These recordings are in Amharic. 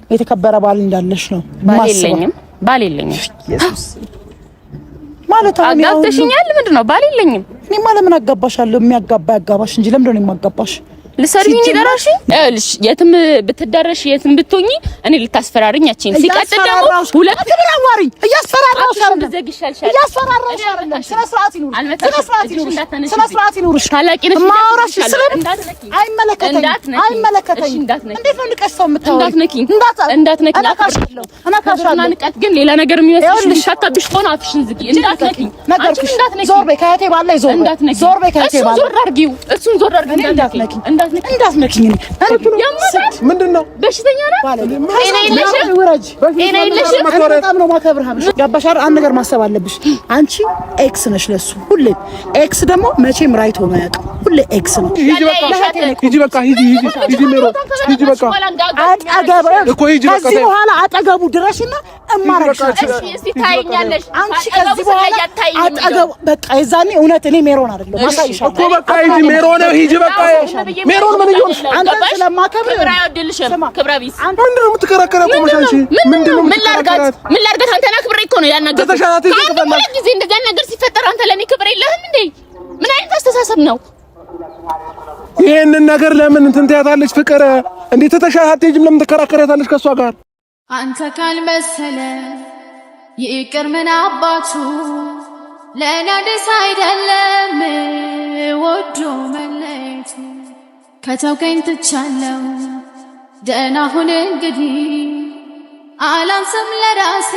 የተከበረ ባል እንዳለሽ ነው ባል የለኝም ኢየሱስ ማለት አጋብተሽኛል ምንድነው ባል የለኝም እኔማ ለምን አጋባሻለሁ የሚያጋባ ያጋባሽ እንጂ ለምን ነው የማጋባሽ ልሰርቪኝ ይደራሽ እልሽ የትም ብትደረሽ የትም ብትሆኚ እኔ ልታስፈራሪኝ አቺን ሲቀጥል ደግሞ ሁለት ተብራዋሪ እያስፈራራሽ ስነ ስርዓት ይኑርሽ ታላቂነሽ ማውራሽ አይመለከተኝም እንዴት ነው ልቀሰው የምታወሪ እንዳትነኪኝ አናካሻለሁ ንቀት ግን ሌላ ነገር የሚመስልሽ ሻታብሽ ሆነ አፍሽን ዝጊ እንዳትነኪኝ ነገርኩሽ ዞር በይ ከያቴ ባላይ ዞር በይ ከያቴ ባላይ ዞር አድርጊው እሱን ዞር አድርጊው እንዳትነኪኝ እንዳትነኪኝ ምንድነው በሽተኛ ነው እኔ ለሽ በጣም ነው ማከብርህ ያባሻር አንድ ነገር ማሰብ አለብሽ አንቺ ኤክስ ነሽ ለሱ ሁሌ ኤክስ ደግሞ መቼም ራይት ሆኖ ያውቅ ሁሌ ኤክስ ነው ሂጂ በቃ ሂጂ ሜሮ ሂጂ በቃ አጠገቡ እኮ ሂጂ በቃ ከዚህ በኋላ አጠገቡ ድረሽና እማረግሽ እስቲ ታይኛለሽ አንቺ ከዚህ በኋላ አጠገቡ በቃ የዛኔ እውነት እኔ ሜሮን አይደለም ማሳይሻለሁ እኮ በቃ ሂጂ ሜሮ ነው ሂጂ በቃ ሜሮን ምን ይሆንሽ አንተ ስለማከብር ክብር አይወድልሽም ክብረ ቢስ ምንድነው የምትከራከረው ቆመሽ አንቺ ምንድነው ምን ላርጋት አንተና ክብሬ እኮ ነው ያናገርኩት ሁለት ጊዜ እንደዛ ነገር ሲፈጠር አንተ ለኔ ክብር የለህም እንዴ ምን አይነት አስተሳሰብ ነው ይሄንን ነገር ለምን እንትን ትያታለች ፍቅር እንዴት ተተሻት አትሄጂም ለምን ትከራከሪያታለሽ ከሷ ጋር አንተ ካልመሰለ ይቅር ምን አባቱ ለኔ ደስ አይደለም ወዶ መለየቱ ከተውከኝ ትቻለው ደህና ሁን እንግዲህ አላንስም ለራሴ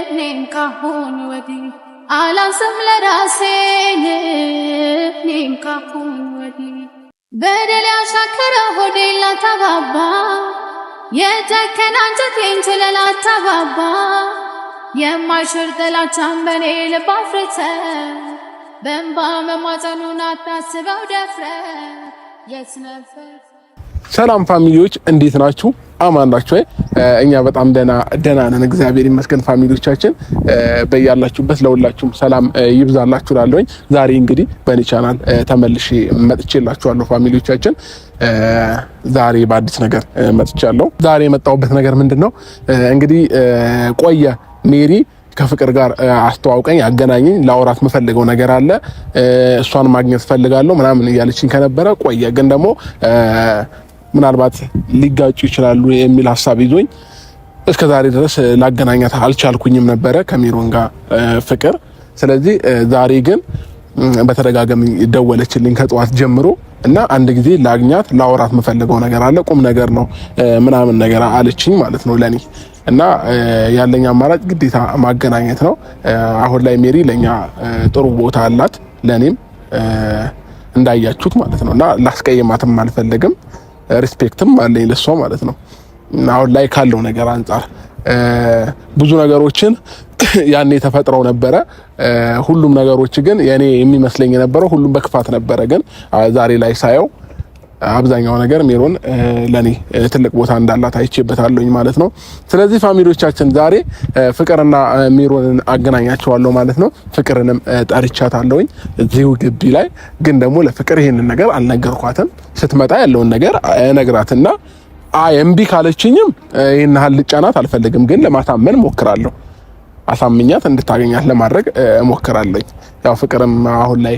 እኔም ካሁን ወዲህ አላንስም ለራሴ እኔም ካሁን ወዲህ በደል ያሻከረ ሆዴ ላታባባ የተከነ አንጀቴን ችለህ ላታባባ የማይሽር ጥላቻን በኔ ልብ አፍርተህ በእንባ መማጸኑን አታስበው ደፍረህ የት ነበር ሰላም ፋሚሊዎች እንዴት ናችሁ? አማን ናችሁ? እኛ በጣም ደህና ነን እግዚአብሔር ይመስገን። ፋሚሊዎቻችን በያላችሁበት ለሁላችሁም ሰላም ይብዛላችሁ ላለሁኝ ዛሬ እንግዲህ በኔ ቻናል ተመልሼ መጥቼላችኋለሁ ፋሚሊዎቻችን። ዛሬ በአዲስ ነገር መጥቻለሁ። ዛሬ የመጣሁበት ነገር ምንድነው እንግዲህ ቆየ ሜሪ ከፍቅር ጋር አስተዋውቀኝ አገናኘኝ ላውራት መፈልገው ነገር አለ እሷን ማግኘት ፈልጋለሁ ምናምን እያለችኝ ከነበረ ቆየ ግን ደግሞ ምናልባት ሊጋጩ ይችላሉ የሚል ሐሳብ ይዞኝ እስከዛሬ ድረስ ላገናኛት አልቻልኩኝም ነበረ ከሚሮን ጋር ፍቅር። ስለዚህ ዛሬ ግን በተደጋጋሚ ደወለችልኝ ከጧት ጀምሮ እና አንድ ጊዜ ላግኛት ላውራት መፈልገው ነገር አለ ቁም ነገር ነው ምናምን ነገር አለችኝ ማለት ነው ለኔ እና ያለኝ አማራጭ ግዴታ ማገናኘት ነው። አሁን ላይ ሜሪ ለኛ ጥሩ ቦታ አላት ለኔም እንዳያችሁት ማለት ነው እና ላስቀየማትም አልፈልግም ሪስፔክትም አለኝ ለሷ ማለት ነው። አሁን ላይ ካለው ነገር አንፃር ብዙ ነገሮችን ያኔ ተፈጥረው ነበረ ሁሉም ነገሮች ግን የኔ የሚመስለኝ የነበረው ሁሉም በክፋት ነበረ ግን ዛሬ ላይ ሳየው አብዛኛው ነገር ሜሮን ለኔ ትልቅ ቦታ እንዳላት አይቼበታለሁኝ ማለት ነው። ስለዚህ ፋሚሊዎቻችን ዛሬ ፍቅርና ሜሮንን አገናኛቸዋለሁ ማለት ነው። ፍቅርንም ጠርቻታለሁኝ እዚሁ ግቢ ላይ ግን ደግሞ ለፍቅር ይሄንን ነገር አልነገርኳትም። ስትመጣ ያለውን ነገር ነግራትና እምቢ ካለችኝም ይሄን ሀል ልጫናት አልፈልግም ግን ለማሳመን ሞክራለሁ። አሳምኛት እንድታገኛት ለማድረግ ሞክራለሁ። ያው ፍቅርም አሁን ላይ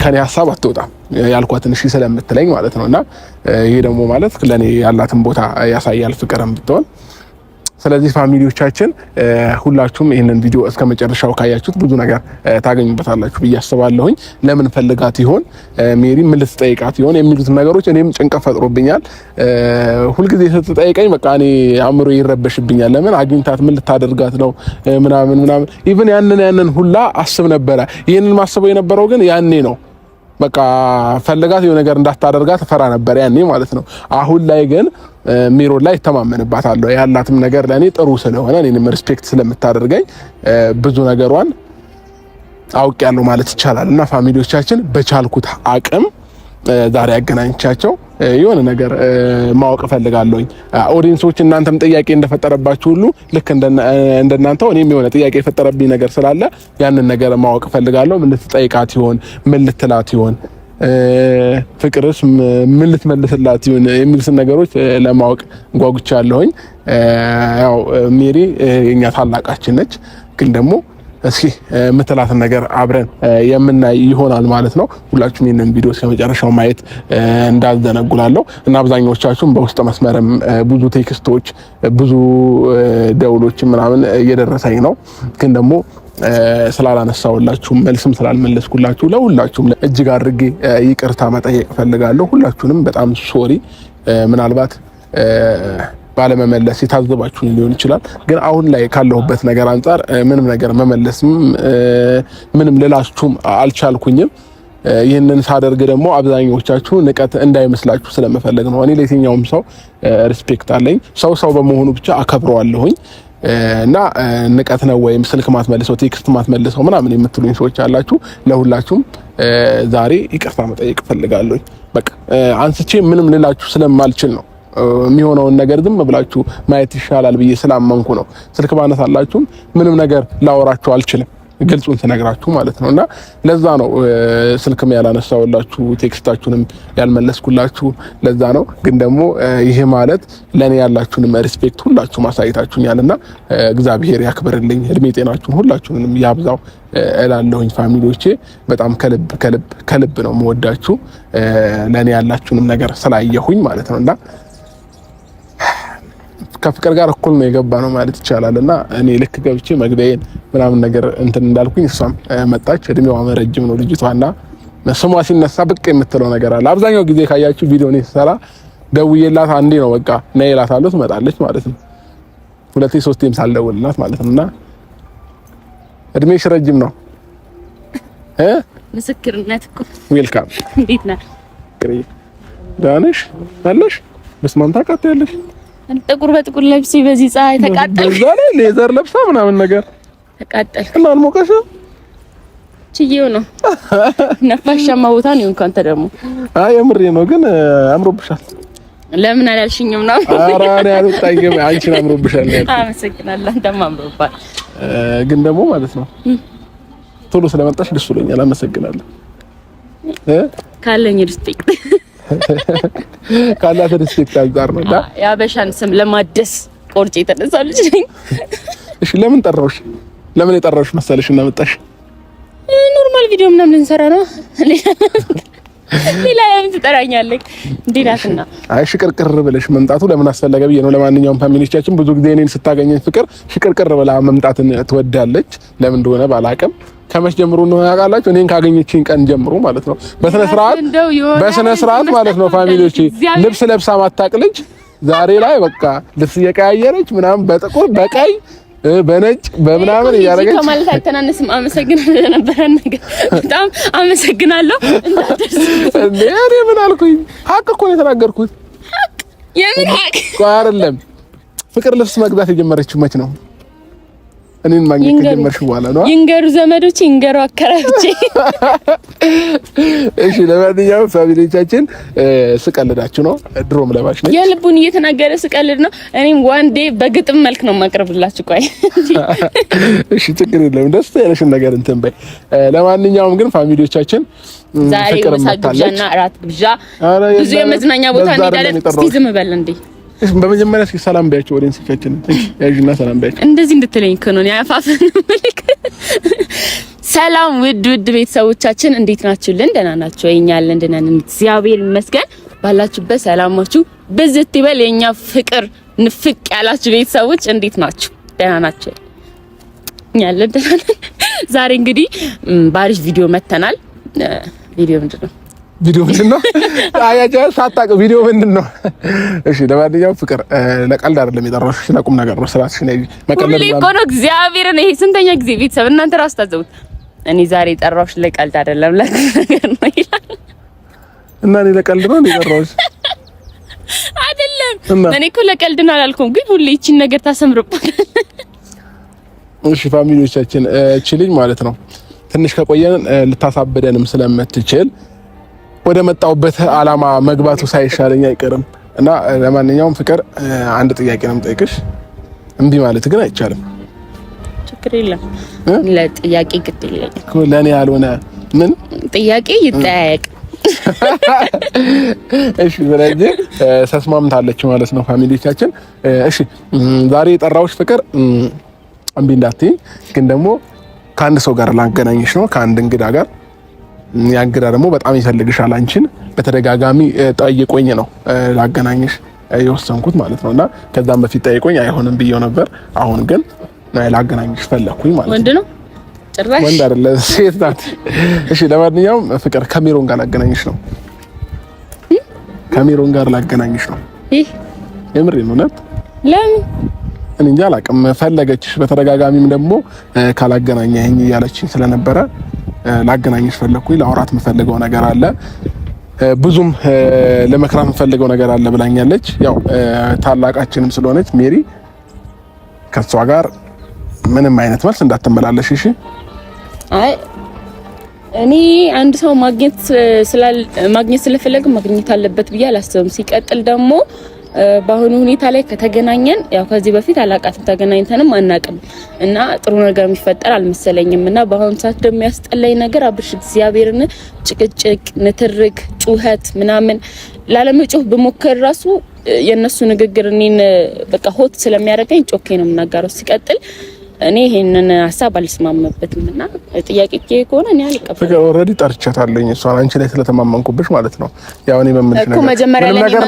ከኔ ሐሳብ አትወጣም ያልኳትን እሺ ስለምትለኝ ማለት ነውና ይሄ ደግሞ ማለት ለኔ ያላትን ቦታ ያሳያል ፍቅርም ብትሆን። ስለዚህ ፋሚሊዎቻችን ሁላችሁም ይሄንን ቪዲዮ እስከ መጨረሻው ካያችሁት ብዙ ነገር ታገኙበታላችሁ ብዬ አስባለሁኝ። ለምን ፈልጋት ይሆን ሜሪ ምን ልትጠይቃት ይሆን የሚሉት ነገሮች እኔም ጭንቀት ፈጥሮብኛል። ሁልጊዜ ስትጠይቀኝ በቃ እኔ አእምሮ ይረበሽብኛል። ለምን አግኝታት ምን ልታደርጋት ነው ምናምን ኢቭን ያንን ሁላ አስብ ነበረ። ይሄንን ማስበው የነበረው ግን ያኔ ነው። በቃ ፈልጋት የሆነ ነገር እንዳታደርጋት ፈራ ነበር ያኔ ማለት ነው። አሁን ላይ ግን ሜሮን ላይ ተማመንባታለሁ። ያላትም ነገር ለኔ ጥሩ ስለሆነ እኔንም ሪስፔክት ስለምታደርገኝ ብዙ ነገሯን አውቄያለሁ ማለት ይቻላል። እና ፋሚሊዎቻችን በቻልኩት አቅም ዛሬ ያገናኝቻቸው የሆነ ነገር ማወቅ ፈልጋለሁኝ። ኦዲየንሶች እናንተም ጥያቄ እንደፈጠረባችሁ ሁሉ ልክ እንደናንተው እኔም የሆነ ጥያቄ የፈጠረብኝ ነገር ስላለ ያንን ነገር ማወቅ ፈልጋለሁ። ምን ልትጠይቃት ይሆን ምን ልትላት ይሆን ፍቅርስ ምን ልትመልስላት ይሁን የሚሉትን ነገሮች ለማወቅ ጓጉቻለሁኝ። ያው ሜሪ የኛ ታላቃችን ነች፣ ግን ደግሞ እስኪ የምትላትን ነገር አብረን የምናይ ይሆናል ማለት ነው። ሁላችሁም ይሄንን ቪዲዮ እስከመጨረሻው ማየት እንዳዘነጉላለሁ እና አብዛኞቻችሁም በውስጥ መስመርም ብዙ ቴክስቶች፣ ብዙ ደውሎች ምናምን እየደረሰኝ ነው። ግን ደግሞ ስላላነሳውላችሁ መልስም ስላልመለስኩላችሁ ለሁላችሁም እጅግ አድርጌ ይቅርታ መጠየቅ ፈልጋለሁ። ሁላችሁንም በጣም ሶሪ። ምናልባት ባለመመለስ የታዘባችሁኝ ሊሆን ይችላል። ግን አሁን ላይ ካለሁበት ነገር አንፃር ምንም ነገር መመለስም ምንም ልላችሁም አልቻልኩኝም። ይህንን ሳደርግ ደግሞ አብዛኞቻችሁ ንቀት እንዳይመስላችሁ ስለምፈልግ ነው። እኔ ለየትኛውም ሰው ሪስፔክት አለኝ። ሰው በመሆኑ ብቻ አከብረዋለሁኝ እና ንቀት ነው ወይም ስልክ ማትመልሰው ቴክስት ማትመልሰው ምናምን የምትሉኝ ሰዎች አላችሁ። ለሁላችሁም ዛሬ ይቅርታ መጠየቅ ፈልጋለሁ። በቃ አንስቼ ምንም ልላችሁ ስለማልችል ነው። የሚሆነውን ነገር ዝም ብላችሁ ማየት ይሻላል ብዬ ስላመንኩ ነው። ስልክ ባነሳላችሁም ምንም ነገር ላወራችሁ አልችልም፣ ግልጹን ስነግራችሁ ማለት ነውና ለዛ ነው ስልክም ያላነሳውላችሁ ቴክስታችሁንም ያልመለስኩላችሁ ለዛ ነው። ግን ደግሞ ይሄ ማለት ለኔ ያላችሁንም ሪስፔክት ሁላችሁ ማሳየታችሁኛልና እግዚአብሔር ያክብርልኝ፣ እድሜ ጤናችሁን ሁላችሁንም ያብዛው እላለሁኝ። ፋሚሊዎቼ በጣም ከልብ ነው የምወዳችሁ፣ ለኔ ያላችሁንም ነገር ስላየሁኝ ማለት ነውና ከፍቅር ጋር እኩል ነው የገባ ነው ማለት ይቻላልና እኔ ልክ ገብቼ መግቢያዬን ምናምን ነገር እንትን እንዳልኩኝ እሷም መጣች። እድሜዋ ረጅም ነው ልጅቷና ስሟ ሲነሳ ብቅ የምትለው ነገር አለ። አብዛኛው ጊዜ ካያችሁ ቪዲዮ ነው ሲሰራ ደውዬላት አንዴ ነው በቃ ነይ እላታለሁ፣ ትመጣለች ማለት ነው። ሁለቴ ሶስቴም ሳልደውልላት ማለት ነውና እድሜሽ ረጅም ነው። ምስክርነት እኮ ዌልካም። እንዴት ነህ? ዳንሽ አለሽ በስማን ታውቃታለሽ? ጥቁር በጥቁር ለብሲ በዚህ ፀሐይ ተቃጠል። እዛ ላይ ሌዘር ለብሳ ምናምን ነገር ተቃጠል እና አልሞቀሽም? ችዬው ነው ነፋሻማ ቦታ ነው እንኳን አንተ ደግሞ አይ የምሬ ነው። ግን አምሮብሻል። ለምን አላልሽኝም ነው? ኧረ እኔ አልወጣኝም። አንቺን አምሮብሻል ያልኩት። አመሰግናለሁ። እንደማ አምሮባል። ግን ደግሞ ማለት ነው ቶሎ ስለመጣሽ ደስ ብሎኛል። አመሰግናለሁ። ካለኝ ሪስፔክት ካላት ሪስፔክት አንፃር ነው። የአበሻን ስም ለማደስ ቆርጬ የተነሳው ልጅ ነኝ። እሺ ለምን ጠራውሽ? ለምን የጠራውሽ መሰለሽ እና መጣሽ? ኖርማል ቪዲዮ ምናምን እንሰራ ነው። ሌላ የምን ትጠራኛለህ? እንዴናትና አይ ሽቅርቅር ብለሽ መምጣቱ ለምን አስፈለገ ብዬ ነው። ለማንኛውም ፋሚሊዎቻችን ብዙ ጊዜ እኔን ስታገኘኝ ፍቅር ሽቅርቅር ብላ መምጣትን ትወዳለች። ለምን እንደሆነ ባላቅም ከመች ጀምሮ ነው ያውቃላችሁ? እኔን ካገኘችኝ ቀን ጀምሮ ማለት ነው። በስነ ስርዓት ማለት ነው ፋሚሊዎቼ። ልብስ ለብሳ ማታቅ ልጅ ዛሬ ላይ በቃ ልብስ እየቀያየረች ምናምን በጥቁር በቀይ በነጭ በምናምን እያደረገች ከማለት አይተናነስም። አመሰግናለሁ ለነበረን ነገር በጣም አመሰግናለሁ። እኔ ምን አልኩኝ? ሀቅ እኮ ነው የተናገርኩት። ሀቅ የምን ሀቅ አይደለም። ፍቅር ልብስ መግዛት የጀመረችው መች ነው? እኔን ማግኘት ከጀመርሽ በኋላ ነው። ይንገሩ ዘመዶች፣ ይንገሩ አከራዮቼ። እሺ ለማንኛውም ፋሚሊዎቻችን ስቀልዳችሁ ነው። ድሮም ለባሽ ነኝ። የልቡን እየተናገረ ስቀልድ ነው። እኔም ዋንዴ በግጥም መልክ ነው ማቅረብላችሁ። ቆይ እሺ ችግር የለም። ደስ ያለሽን ነገር እንትን በይ። ለማንኛውም ግን ፋሚሊዎቻችን ዛሬ ምሳ ግብዣና እራት ግብዣ ብዙ የመዝናኛ ቦታ እንሄዳለን። እስቲ ዝም በል እንዴ። በመጀመሪያ እስኪ ሰላም ባያቸው ወዲንስካችን ያጅና ሰላም ባያቸው። እንደዚህ እንድትለኝ እኮ ነው ያፋፈን መልክ። ሰላም ውድ ቤተሰቦቻችን እንዴት ናችሁልን? ደህና ናችሁ? እኛ አለን ደህና ነን፣ እግዚአብሔር ይመስገን። ባላችሁበት ሰላማችሁ በዝት ይበል። የኛ ፍቅር ንፍቅ ያላችሁ ቤተሰቦች እንዴት ናችሁ? ደህና ናችሁ? እኛ አለን ደህና ነን። ዛሬ እንግዲህ ባሪፍ ቪዲዮ መተናል። ቪዲዮ ምንድነው? አያችሁ ሳታውቅ ቪዲዮ ምንድነው? እሺ ለማንኛውም ፍቅር ለቀልድ አይደለም የጠራሁሽ፣ ለቁም ነገር ነው። ስራሽ ነው መቀለድ ነው። እግዚአብሔርን ይሄ ስንተኛ ጊዜ ቤተሰብ እናንተ ራስ ታዘቡት። እኔ ዛሬ የጠራሁሽ ለቀልድ አይደለም ለቁም ነገር ነው ይላል። እና እኔ ለቀልድ ነው የጠራሁሽ አይደለም። እኔ እኮ ለቀልድ ነው አላልኩም፣ ግን ሁሌ እቺን ነገር ታሰምርባለህ። እሺ ፋሚሊዎቻችን እቺ ልጅ ማለት ነው ትንሽ ከቆየን ልታሳብደንም ስለምትችል ወደ መጣውበት አላማ መግባቱ ሳይሻለኝ አይቀርም እና ለማንኛውም ፍቅር አንድ ጥያቄ ነው የምጠይቅሽ። እምቢ ማለት ግን አይቻልም። ችግር የለም። ለጥያቄ ግድ የለኝም። ለኔ ያልሆነ ምን ጥያቄ ይጠያየቅ። እሺ ስለዚህ ተስማምታለች ማለት ነው ፋሚሊዎቻችን። እሺ ዛሬ የጠራሁሽ ፍቅር እምቢ እንዳትዪ፣ ግን ደግሞ ከአንድ ሰው ጋር ላገናኝሽ ነው፣ ከአንድ እንግዳ ጋር። ያ እንግዳ ደግሞ በጣም ይፈልግሻል አንቺን። በተደጋጋሚ ጠይቆኝ ነው ላገናኝሽ የወሰንኩት ማለት ነውና ከዛም በፊት ጠይቆኝ አይሆንም ብዬው ነበር። አሁን ግን ላገናኝሽ ፈለኩኝ ማለት ነው። ወንድ ነው ጭራሽ? ወንድ አይደለ ሴት ናት። እሺ ለማንኛውም ፍቅር ከሜሮን ጋር ላገናኝሽ ነው። ከሜሮን ጋር ላገናኝሽ ነው። የምሬን ነው። ለምን እኔ እንጃ አላውቅም። ፈለገችሽ በተደጋጋሚም ደግሞ ካላገናኘኝ እያለችኝ ስለነበረ ላገናኝሽ ፈለኩኝ። ለአውራት የምፈልገው ነገር አለ፣ ብዙም ለመክራት የምፈልገው ነገር አለ ብላኛለች። ያው ታላቃችንም ስለሆነች ሜሪ ከሷ ጋር ምንም አይነት መልስ እንዳትመላለሽ እሺ? አይ እኔ አንድ ሰው ማግኘት ስለፈለገ ማግኘት አለበት ብዬ አላስብም። ሲቀጥል ደግሞ በአሁኑ ሁኔታ ላይ ከተገናኘን ያው ከዚህ በፊት አላቃትም ተገናኝተንም አናቅም እና ጥሩ ነገር የሚፈጠር አልመሰለኝም። እና በአሁኑ ሰዓት ደግሞ ያስጠላኝ ነገር አብርሽ እግዚአብሔርን ጭቅጭቅ፣ ንትርክ፣ ጩኸት ምናምን ላለመጮህ በሞከር ራሱ የነሱ ንግግር እኔን በቃ ሆት ስለሚያደርገኝ ጮኬ ነው የምናገረው። ሲቀጥል እኔ ይሄንን ሀሳብ አልስማማበትም እና ጥያቄ ከሆነ እኔ አልቀበልም። ፍቅር ኦልሬዲ ጠርቻታለሁኝ እሷን አንቺ ላይ ስለተማመንኩብሽ ማለት ነው። ያው እኔ በምልሽ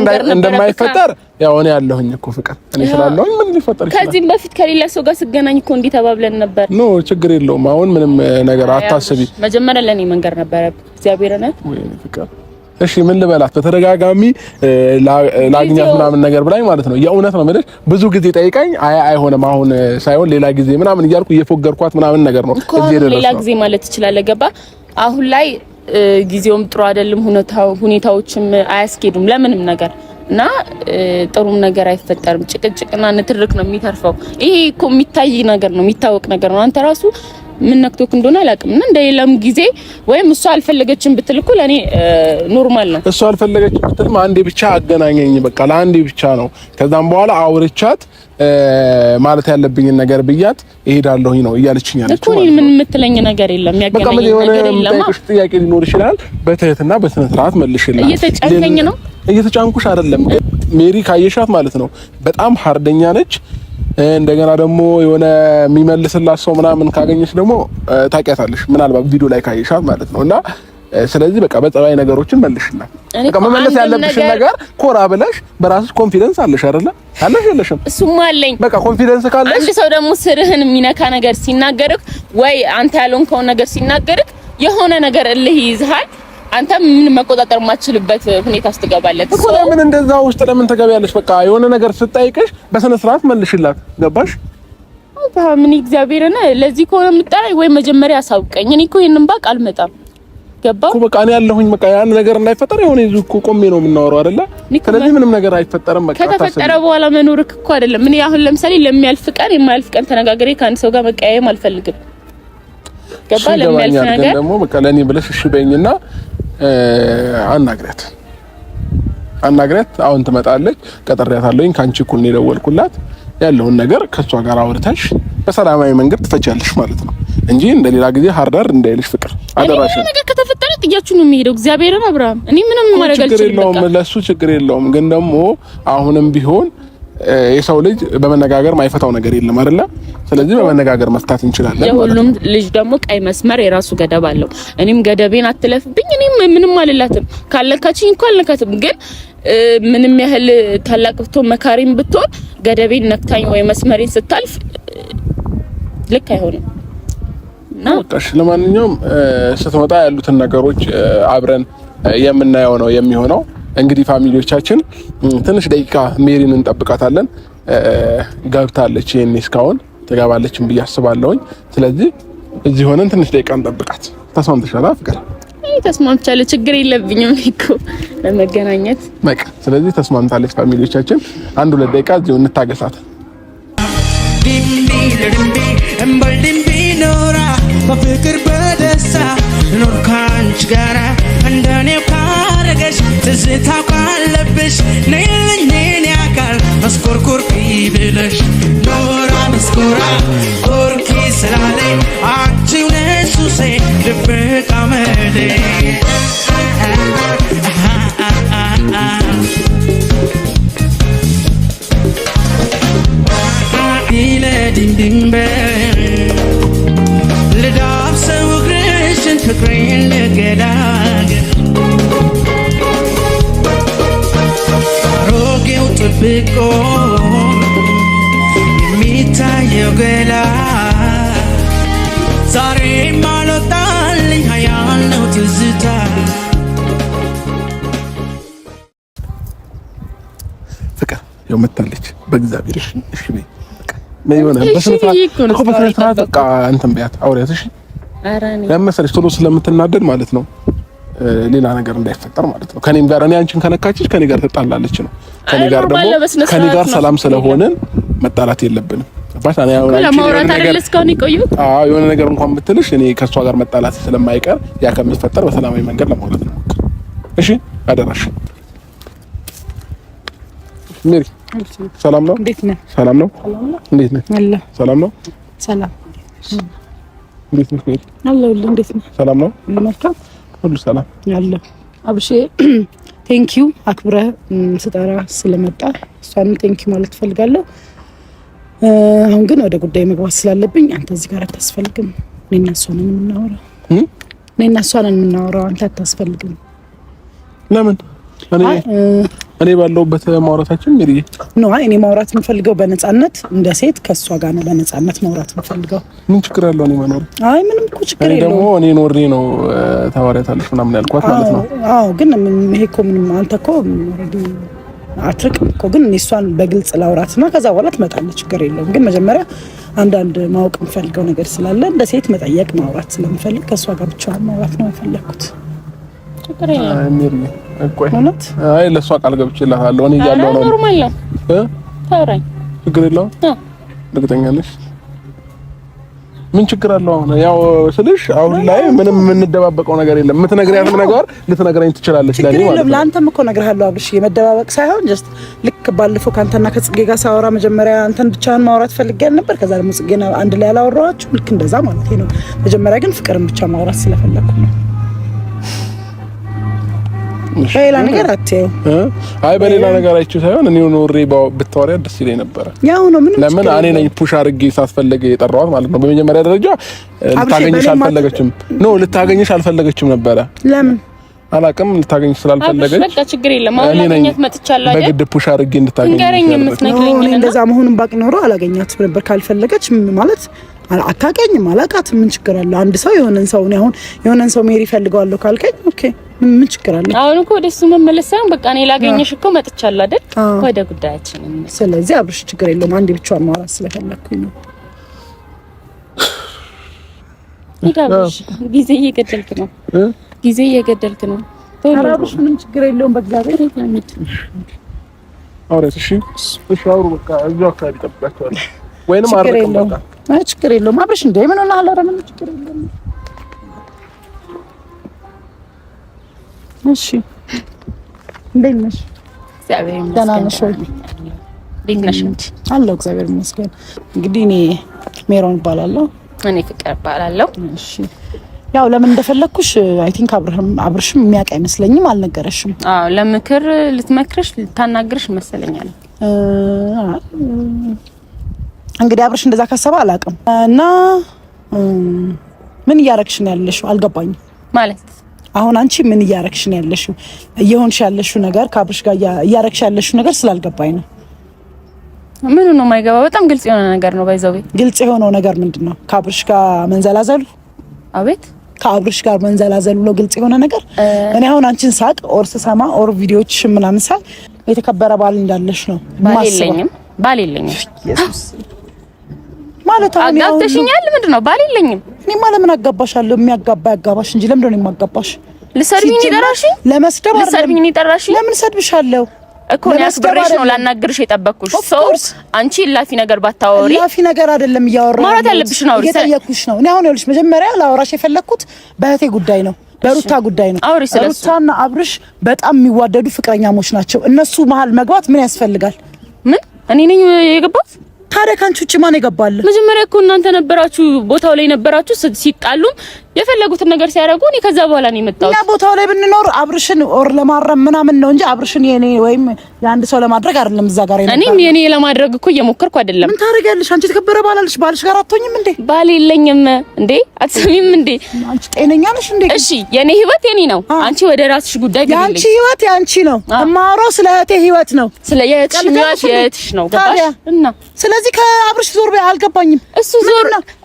ነገር እንደማይፈጠር ያው እኔ ያለሁኝ እኮ ፍቅር እኔ ስላለሁኝ ምን ሊፈጠር ይችላል? ከዚህም በፊት ከሌላ ሰው ጋር ስገናኝ እኮ እንዲህ ተባብለን ነበር። ኖ ችግር የለውም። አሁን ምንም ነገር አታስቢ። መጀመሪያ ለኔ መንገር ነበረብህ። እግዚአብሔርን ወይ ፍቅር እሺ ምን ልበላት? በተደጋጋሚ ላግኛት ምናምን ነገር ብላኝ ማለት ነው። የእውነት ነው ማለት ብዙ ጊዜ ጠይቃኝ አይሆንም አሁን ሳይሆን ሌላ ጊዜ ምናምን እያልኩ እየፎገርኳት ምናምን ነገር ነው። ሌላ ጊዜ ማለት ትችላለህ። ገባ? አሁን ላይ ጊዜውም ጥሩ አይደለም፣ ሁኔታዎችም አያስኬዱም ለምንም ነገር እና ጥሩም ነገር አይፈጠርም። ጭቅጭቅና ንትርክ ነው የሚተርፈው። ይሄ እኮ የሚታይ ነገር ነው፣ የሚታወቅ ነገር ነው። አንተ ራሱ ምን ነክቶክ እንደሆነ አላውቅም። እና እንደሌላም ጊዜ ወይም እሷ አልፈለገችም ብትል እኮ ለኔ ኖርማል ነው። እሷ አልፈለገችም ብትልም አንዴ ብቻ አገናኘኝ በቃ ለአንዴ ብቻ ነው። ከዛም በኋላ አውርቻት ማለት ያለብኝን ነገር ብያት እሄዳለሁኝ ነው እያለችኝ ያለች እኮ። ምን የምትለኝ ነገር የለም፣ ያገናኘኝ ነገር የለም። በቃ ጥያቄ ሊኖር ይችላል። በትህትና በስነ ስርዓት መልሽልኝ። እየተጫንከኝ ነው። እየተጫንኩሽ አይደለም ሜሪ፣ ካየሻት ማለት ነው በጣም ሀርደኛ ነች። እንደገና ደግሞ የሆነ የሚመልስላት ሰው ምናምን ካገኘሽ ደግሞ ታውቂያታለሽ፣ ምናልባት ቪዲዮ ላይ ካየሻት ማለት ነውና ስለዚህ በቃ በጸባይ ነገሮችን መልሽና በቃ መመለስ ያለብሽን ነገር ኮራ ብለሽ በራስሽ ኮንፊደንስ አለሽ አይደለ? አለሽ የለሽም? እሱማ አለኝ። በቃ ኮንፊደንስ ካለሽ አንድ ሰው ደግሞ ስርህን የሚነካ ነገር ሲናገርክ ወይ አንተ ያልሆንከውን ነገር ሲናገርክ የሆነ ነገር እልህ ይይዝሃል። አንተ ምን መቆጣጠር ማትችልበት ሁኔታ ውስጥ ትገባለህ እኮ። ለምን እንደዛ ውስጥ ለምን ትገቢያለሽ? በቃ የሆነ ነገር ስትጠይቅሽ በስነ ስርዓት መልሽላት። ገባሽ? ምን እግዚአብሔርን ለዚህ ከሆነ የምጠራኝ ወይ መጀመሪያ አሳውቀኝ። እኔ እኮ ይሄንን ባቅ አልመጣም። ገባህ? በቃ እኔ ያለሁኝ በቃ ያን ነገር እንዳይፈጠር የሆነ ይዙ እኮ ቆሜ ነው የምናወራው አይደለ? ስለዚህ ምንም ነገር አይፈጠርም። በቃ ከተፈጠረ በኋላ መኖርክ እኮ አይደለም። እኔ አሁን ለምሳሌ ለሚያልፍ ቀን የማያልፍ ቀን ተነጋግሬ ከአንድ ሰው ጋር መቀያየም አልፈልግም። ገባህ? ለሚያልፍ ነገር ደግሞ በቃ ለኔ ብለሽ እሺ በይኝና አናግሪያት። አሁን ትመጣለች፣ ቀጠሪያታለሁኝ። ካንቺ እኩል ነው የደወልኩላት። ያለውን ነገር ከሷ ጋር አውርተሽ በሰላማዊ መንገድ ትፈቻለሽ ማለት ነው እንጂ እንደሌላ ጊዜ ሃርዳር እንዳይልሽ ፍቅር አደራሽ። እኔ ነገር ከተፈጠረ ጥያችሁ ነው የሚሄደው። እግዚአብሔርን አብርሃም፣ እኔ ምንም ማድረግ አልችልም። ለሱ ችግር የለውም፣ ግን ደግሞ አሁንም ቢሆን የሰው ልጅ በመነጋገር ማይፈታው ነገር የለም አይደለ? ስለዚህ በመነጋገር መፍታት እንችላለን። የሁሉም ልጅ ደግሞ ቀይ መስመር የራሱ ገደብ አለው። እኔም ገደቤን አትለፍብኝ። እኔም ምንም አልላትም። ካለካችኝ እንኳን አልነካትም። ግን ምንም ያህል ታላቅ ብትሆን መካሪም ብትሆን ገደቤን ነክታኝ ወይ መስመሬን ስታልፍ ልክ አይሆንም። ወጣሽ። ለማንኛውም ስትመጣ ያሉትን ነገሮች አብረን የምናየው ነው የሚሆነው። እንግዲህ ፋሚሊዎቻችን ትንሽ ደቂቃ ሜሪን እንጠብቃታለን። ገብታለች፣ ይሄን እስካሁን ትገባለችም ብዬ አስባለሁኝ። ስለዚህ እዚህ ሆነን ትንሽ ደቂቃ እንጠብቃት። ተስማምተሻል ፍቅር? ተስማምቻለሁ፣ ችግር የለብኝም እኮ ለመገናኘት በቃ። ስለዚህ ተስማምታለች። ፋሚሊዎቻችን አንድ ሁለት ደቂቃ እዚሁ እንታገሳት። በፍቅር በደስታ ኖር ካንቺ ጋራ እንደኔው ካረገሽ ትዝታው ካለብሽ ነይልኝ የኔ አካል መስኮርኮር ብለሽ ኖራ መስኮራ ኮርኪ ስላለኝ አንቺው ነሽ ሱሴ ነፍሴ ድብቅ አመሌ ድንበር ልዳብሰው እግርሽን ፍቅሬን ልገላገል አሮጌው ጥብቆ የሚታየው ገላ ዛሬም አልወጣልኝ ሀያል ነው ትዝታ ፍቅር የመታለች በእግዚአብሔር እሺ በይ በስነስርዓት በቃ እንትን በያት አውሪያት እሺ ለምሳሌሽ ቶሎ ስለምትናደድ ማለት ነው ሌላ ነገር እንዳይፈጠር ማለት ነው ከኔም ጋር እኔ አንቺን ከነካችሽ ከኔ ጋር ትጣላለች ነው ከኔ ጋር ደግሞ ከኔ ጋር ሰላም ስለሆነን መጣላት የለብንም ባታና ያው ለማውራት አይደል እስካሁን ይቆዩ የሆነ ነገር እንኳን ብትልሽ እኔ ከሷ ጋር መጣላት ስለማይቀር ያ ከሚፈጠር በሰላማዊ መንገድ ለማውራት ነው እሺ አደራሽ ሜሪ ሰላም ነው እንዴት ነህ ሰላም ነው እንዴት ነህ አለ ሰላም ነው ሰላም እንዴት ነህ ሜሪ አለሁ እንዴት ነህ ሰላም ነው መልካም ሁሉ ሰላም አለ አብሼ ቴንክ ዩ አክብረህ ስጠራ ስለመጣ እሷንም ቴንክ ዩ ማለት ፈልጋለሁ አሁን ግን ወደ ጉዳይ መግባት ስላለብኝ አንተ እዚህ ጋር አታስፈልግም እኔና እሷ ነን የምናወራው አንተ አታስፈልግም ለምን እኔ ባለውበት ማውራታችን ሜሪ ነው እኔ ማውራት የምፈልገው በነጻነት እንደ ሴት ከሷ ጋር ነው በነጻነት ማውራት የምፈልገው ምን ችግር አለው እኔ ማኖር ምንም እኮ ችግር የለውም ደግሞ እኔ ኖሬ ነው ታዋሪያታለሽ ምናምን ያልኳት ማለት ነው ግን ይሄ እኮ ምንም አንተ እኮ ኦሬዲ አትርቅም እኮ ግን እሷን በግልጽ ላውራትና ከዛ በኋላ ትመጣለች ችግር የለውም ግን መጀመሪያ አንዳንድ ማወቅ የምፈልገው ነገር ስላለ እንደ ሴት መጠየቅ ማውራት ስለምፈልግ ከሷ ጋር ብቻ ማውራት ነው የፈለኩት ችግር የለውም ሜሪ እኮ አይ ለሷ ቃል ገብቼላታለሁ እኔ ያለው ነው ኖርማል ነው ታውራኝ ችግር የለውም እርግጠኛ ነሽ ምን ችግር አለው አሁን ያው ስልሽ አሁን ላይ ምንም የምንደባበቀው ነገር የለም የምትነግሪያትም ነገር ልትነግረኝ ትችላለች ለኔ ማለት ነው ለአንተም እኮ እነግርሃለሁ አብሽ የመደባበቅ ሳይሆን ጀስት ልክ ባለፈው ካንተና ከጽጌ ጋር ሳወራ መጀመሪያ አንተን ብቻህን ማውራት ፈልጌ ነበር ከዛ ደግሞ ጽጌና አንድ ላይ አላወራኋችሁ ልክ እንደዛ ማለት ነው መጀመሪያ ግን ፍቅርን ብቻ ማውራት ስለፈለኩ ነው በሌላ ነገር አትየው አይ በሌላ ነገር አይቼው ሳይሆን እኔ ኖሬ ብታወሪያ ደስ ይለኝ ነበር ያው ነው ምንም ለምን እኔ ነኝ ፑሽ አድርጌ ሳስፈልግ የጠራኋት ማለት ነው በመጀመሪያ ደረጃ ልታገኝሽ አልፈለገችም ነበረ ለምን አላውቅም ልታገኝሽ ስላልፈለገች በቃ ችግር የለም አሁን አገኘት መጥቻለሁ አይደል በግድ ፑሽ አድርጌ እንድታገኝ እኔ እንደዛ መሆኑን ባቅ ኖሮ አላገኛትም ነበር ካልፈለገች ማለት አታውቀኝም አላውቃትም ምን ችግር አለ አንድ ሰው የሆነን ሰው ሜሪ ፈልገዋለሁ ካልከኝ ኦኬ ምን ችግር አለ አሁን እኮ ወደሱ መመለስ ሳይሆን በቃ እኔ ላገኘሽ እኮ መጥቻለሁ አይደል ወደ ጉዳያችን ስለዚህ አብርሽ ችግር የለውም አንዴ ብቻዋን ማውራት ስለፈለኩኝ ነው ይዳብሽ ጊዜ እየገደልክ ነው አብርሽ ምንም ችግር የለውም በእግዚአብሔር ይታመጥ አውራሽ እሺ አውሩ በቃ እዛው አካባቢ ጠብቃቸዋለሁ ወይንም አርቀም በቃ ችግር የለውም አብርሽ እንደ ምን ሆነ አለ ምንም ችግር የለውም እሺ እንዴት ነሽ እግዚአብሔር ይመስገን ደህና ነሽ ወይ እንዴት ነሽ አለሁ እግዚአብሔር ይመስገን እንግዲህ እኔ ሜሮን እባላለሁ እኔ ፍቅር እባላለሁ እሺ ያው ለምን እንደፈለኩሽ አይ ቲንክ አብርሽም የሚያውቅ አይመስለኝም አልነገረሽም ለምክር ልትመክርሽ ልታናግርሽ መሰለኛል እንግዲህ አብርሽ እንደዛ ካሰበ አላውቅም እና ምን እያረግሽ ነው ያለሽው አልገባኝም ማለት አሁን አንቺ ምን እያረግሽ ነው ያለሽው እየሆንሽ ያለሽው ነገር ከአብርሽ ጋር እያረግሽ ያለሽው ነገር ስላልገባኝ ነው ምኑ ነው የማይገባ በጣም ግልጽ የሆነ ነገር ነው ባይዘው ግልጽ የሆነው ነገር ምንድነው ከአብርሽ ጋር መንዘላዘሉ አቤት ከአብርሽ ጋር መንዘላዘሉ ነው ግልጽ የሆነ ነገር እኔ አሁን አንቺን ሳቅ ኦር ስሰማ ኦር ቪዲዮዎች ምናምን ሳይ የተከበረ ባል እንዳለሽ ነው ባል የለኝም ኢየሱስ ማለት አጋብተሽኛል ምንድነው ባል የለኝም እኔ ማለት ምን አጋባሻለሁ የሚያጋባ ያጋባሽ እንጂ ለምን ነው የማጋባሽ ልሰርቢኝ ይደራሽ ለመስደብ ልሰርቢኝ ይደራሽ ለምን ሰድብሻለሁ እኮ ያስደረሽ ነው ላናግርሽ የጠበቅኩሽ አንቺ ላፊ ነገር ባታወሪ ላፊ ነገር አይደለም እያወራሁ ማለት ያለብሽ ነው እየጠየኩሽ ነው እኔ አሁን ይኸውልሽ መጀመሪያ ላወራሽ የፈለኩት በእህቴ ጉዳይ ነው በሩታ ጉዳይ ነው ሩታና አብርሽ በጣም የሚዋደዱ ፍቅረኛሞች ናቸው እነሱ መሀል መግባት ምን ያስፈልጋል ምን እኔ ነኝ የገባሁት ታዲያ ካንቺ ውጪ ማን ይገባል? መጀመሪያ እኮ እናንተ ነበራችሁ ቦታው ላይ ነበራችሁ ሲጣሉም የፈለጉትን ነገር ሲያደርጉ እኔ ከዛ በኋላ ነው የመጣሁት። ያ ቦታው ላይ ብንኖር አብርሽን ኦር ለማረም ምናምን ነው እንጂ አብርሽን የኔ ወይም የአንድ ሰው ለማድረግ አይደለም። እዛ ጋር እኔ የኔ ለማድረግ እኮ እየሞከርኩ አይደለም። ምን ታደርጊያለሽ አንቺ? ተከበረ ባላለሽ ባልሽ ጋር አትሆኝም እንዴ? ባል የለኝም እንዴ? አትሰሚም እንዴ? አንቺ ጤነኛ ነሽ እንዴ? እሺ የኔ ህይወት የኔ ነው። አንቺ ወደ ራስሽ ጉዳይ ግቢልኝ። ያንቺ ህይወት ያንቺ ነው። እማወራው ስለ እህቴ ህይወት ነው። ስለ የእህትሽ ህይወት የእህትሽ ነው። ገባሽ? እና ስለዚህ ከአብርሽ ዞር በይ። አልገባኝም።